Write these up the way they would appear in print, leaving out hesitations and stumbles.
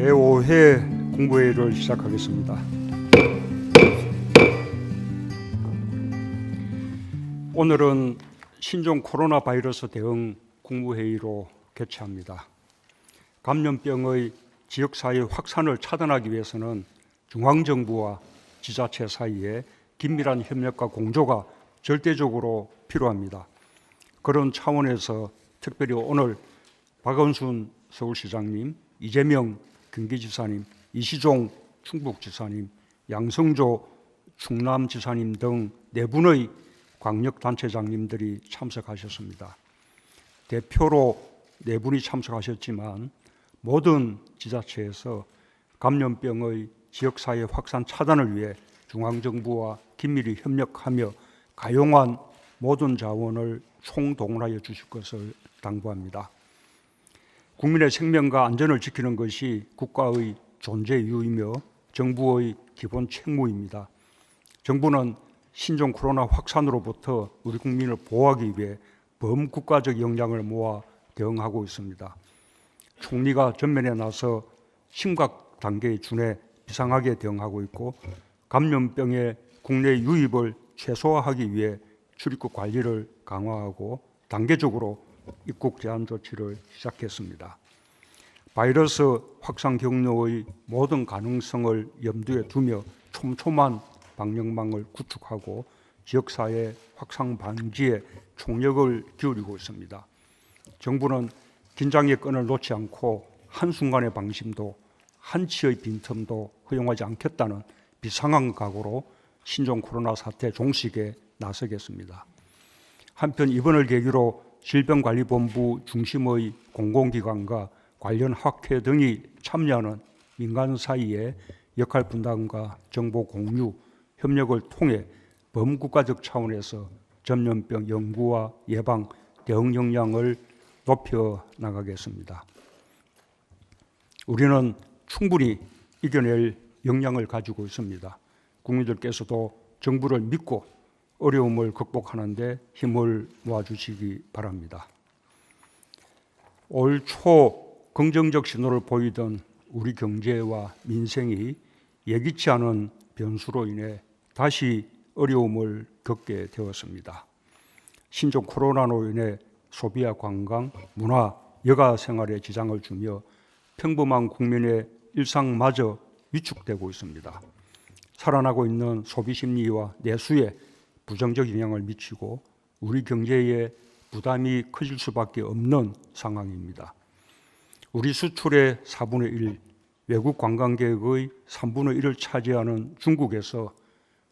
제5회 공부회의를 시작하겠습니다. 오늘은 신종 코로나 바이러스 대응 국무회의로 개최합니다. 감염병의 지역사회 확산을 차단하기 위해서는 중앙정부와 지자체 사이에 긴밀한 협력과 공조가 절대적으로 필요합니다. 그런 차원에서 특별히 오늘 박원순 서울시장님, 이재명 경기지사님, 이시종 충북지사님, 양성조 충남지사님 등 네 분의 광역단체장님들이 참석하셨습니다. 대표로 네 분이 참석하셨지만 모든 지자체에서 감염병의 지역사회 확산 차단을 위해 중앙정부와 긴밀히 협력하며 가용한 모든 자원을 총동원하여 주실 것을 당부합니다. 국민의 생명과 안전을 지키는 것이 국가의 존재 이유이며 정부의 기본 책무입니다. 정부는 신종 코로나 확산으로부터 우리 국민을 보호하기 위해 범국가적 역량을 모아 대응하고 있습니다. 총리가 전면에 나서 심각 단계에 준해 비상하게 대응하고 있고, 감염병의 국내 유입을 최소화하기 위해 출입국 관리를 강화하고 단계적으로 입국 제한 조치를 시작했습니다. 바이러스 확산 경로의 모든 가능성을 염두에 두며 촘촘한 방역망을 구축하고 지역사회 확산 방지에 총력을 기울이고 있습니다. 정부는 긴장의 끈을 놓지 않고 한순간의 방심도 한치의 빈틈도 허용하지 않겠다는 비상한 각오로 신종 코로나 사태 종식에 나서겠습니다. 한편 이번을 계기로 질병관리본부 중심의 공공기관과 관련 학회 등이 참여하는 민간 사이의 역할 분담과 정보 공유, 협력을 통해 범국가적 차원에서 전염병 연구와 예방, 대응 역량을 높여 나가겠습니다. 우리는 충분히 이겨낼 역량을 가지고 있습니다. 국민들께서도 정부를 믿고 어려움을 극복하는 데 힘을 모아주시기 바랍니다. 올 초 긍정적 신호를 보이던 우리 경제와 민생이 예기치 않은 변수로 인해 다시 어려움을 겪게 되었습니다. 신종 코로나로 인해 소비와 관광, 문화, 여가 생활에 지장을 주며 평범한 국민의 일상마저 위축되고 있습니다. 살아나고 있는 소비 심리와 내수에 부정적 영향을 미치고 우리 경제에 부담이 커질 수밖에 없는 상황입니다. 우리 수출의 4분의 1, 외국 관광객의 3분의 1을 차지하는 중국에서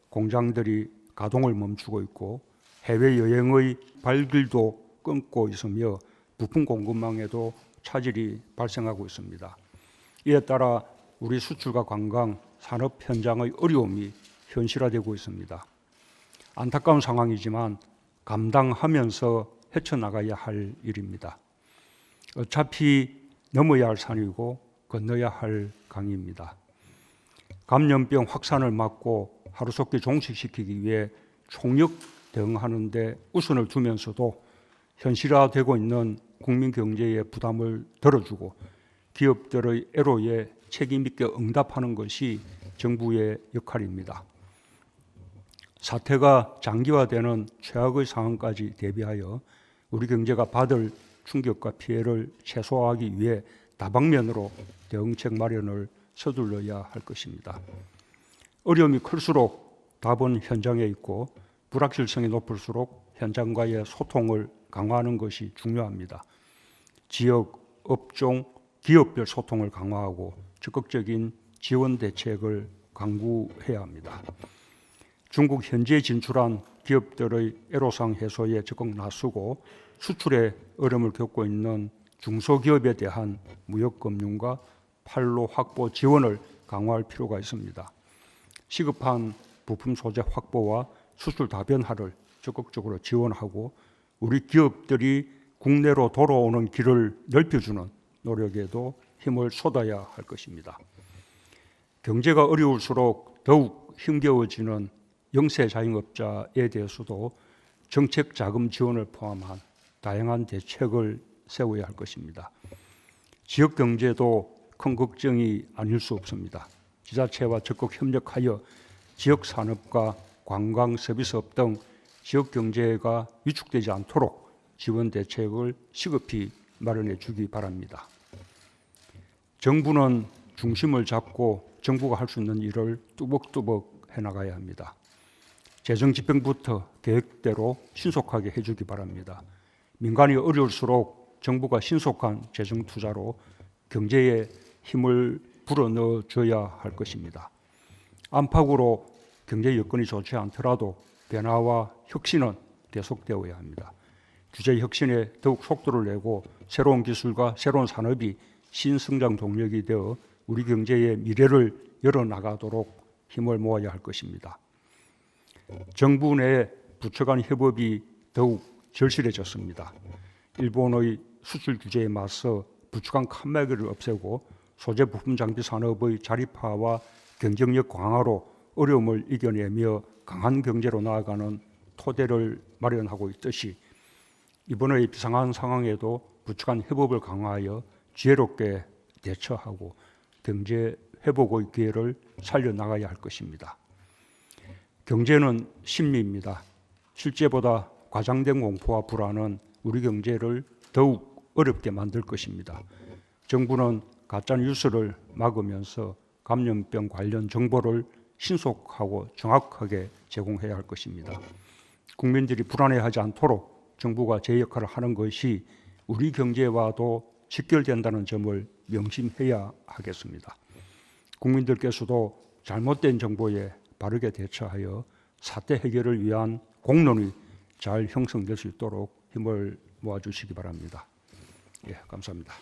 공장들이 가동을 멈추고 있고 해외여행의 발길도 끊고 있으며 부품 공급망에도 차질이 발생하고 있습니다. 이에 따라 우리 수출과 관광, 산업 현장의 어려움이 현실화되고 있습니다. 안타까운 상황이지만 감당하면서 헤쳐나가야 할 일입니다. 어차피 넘어야 할 산이고 건너야 할 강입니다. 감염병 확산을 막고 하루속히 종식시키기 위해 총력 대응하는 데 우선을 두면서도 현실화되고 있는 국민 경제의 부담을 덜어주고 기업들의 애로에 책임 있게 응답하는 것이 정부의 역할입니다. 사태가 장기화되는 최악의 상황까지 대비하여 우리 경제가 받을 충격과 피해를 최소화하기 위해 다방면으로 대응책 마련을 서둘러야 할 것입니다. 어려움이 클수록 답은 현장에 있고 불확실성이 높을수록 현장과의 소통을 강화하는 것이 중요합니다. 지역, 업종, 기업별 소통을 강화하고 적극적인 지원 대책을 강구해야 합니다. 중국 현지에 진출한 기업들의 애로사항 해소에 적극 나서고 수출에 어려움을 겪고 있는 중소기업에 대한 무역금융과 판로 확보 지원을 강화할 필요가 있습니다. 시급한 부품 소재 확보와 수출 다변화를 적극적으로 지원하고 우리 기업들이 국내로 돌아오는 길을 넓혀주는 노력에도 힘을 쏟아야 할 것입니다. 경제가 어려울수록 더욱 힘겨워지는 영세 자영업자에 대해서도 정책 자금 지원을 포함한 다양한 대책을 세워야 할 것입니다. 지역 경제도 큰 걱정이 아닐 수 없습니다. 지자체와 적극 협력하여 지역 산업과 관광 서비스업 등 지역 경제가 위축되지 않도록 지원 대책을 시급히 마련해 주기 바랍니다. 정부는 중심을 잡고 정부가 할 수 있는 일을 뚜벅뚜벅 해나가야 합니다. 재정 집행부터 계획대로 신속하게 해주기 바랍니다. 민간이 어려울수록 정부가 신속한 재정 투자로 경제에 힘을 불어넣어 줘야 할 것입니다. 안팎으로 경제 여건이 좋지 않더라도 변화와 혁신은 계속되어야 합니다. 규제 혁신에 더욱 속도를 내고 새로운 기술과 새로운 산업이 신성장 동력이 되어 우리 경제의 미래를 열어나가도록 힘을 모아야 할 것입니다. 정부 내 부처 간 협업이 더욱 절실해졌습니다. 일본의 수출 규제에 맞서 부처 간 칸막이를 없애고 소재 부품 장비 산업의 자립화와 경쟁력 강화로 어려움을 이겨내며 강한 경제로 나아가는 토대를 마련하고 있듯이 이번의 비상한 상황에도 부처 간 협업을 강화하여 지혜롭게 대처하고 경제 회복의 기회를 살려나가야 할 것입니다. 경제는 심리입니다. 실제보다 과장된 공포와 불안은 우리 경제를 더욱 어렵게 만들 것입니다. 정부는 가짜뉴스를 막으면서 감염병 관련 정보를 신속하고 정확하게 제공해야 할 것입니다. 국민들이 불안해하지 않도록 정부가 제 역할을 하는 것이 우리 경제와도 직결된다는 점을 명심해야 하겠습니다. 국민들께서도 잘못된 정보에 바르게 대처하여 사태 해결을 위한 공론이 잘 형성될 수 있도록 힘을 모아주시기 바랍니다. 예, 감사합니다.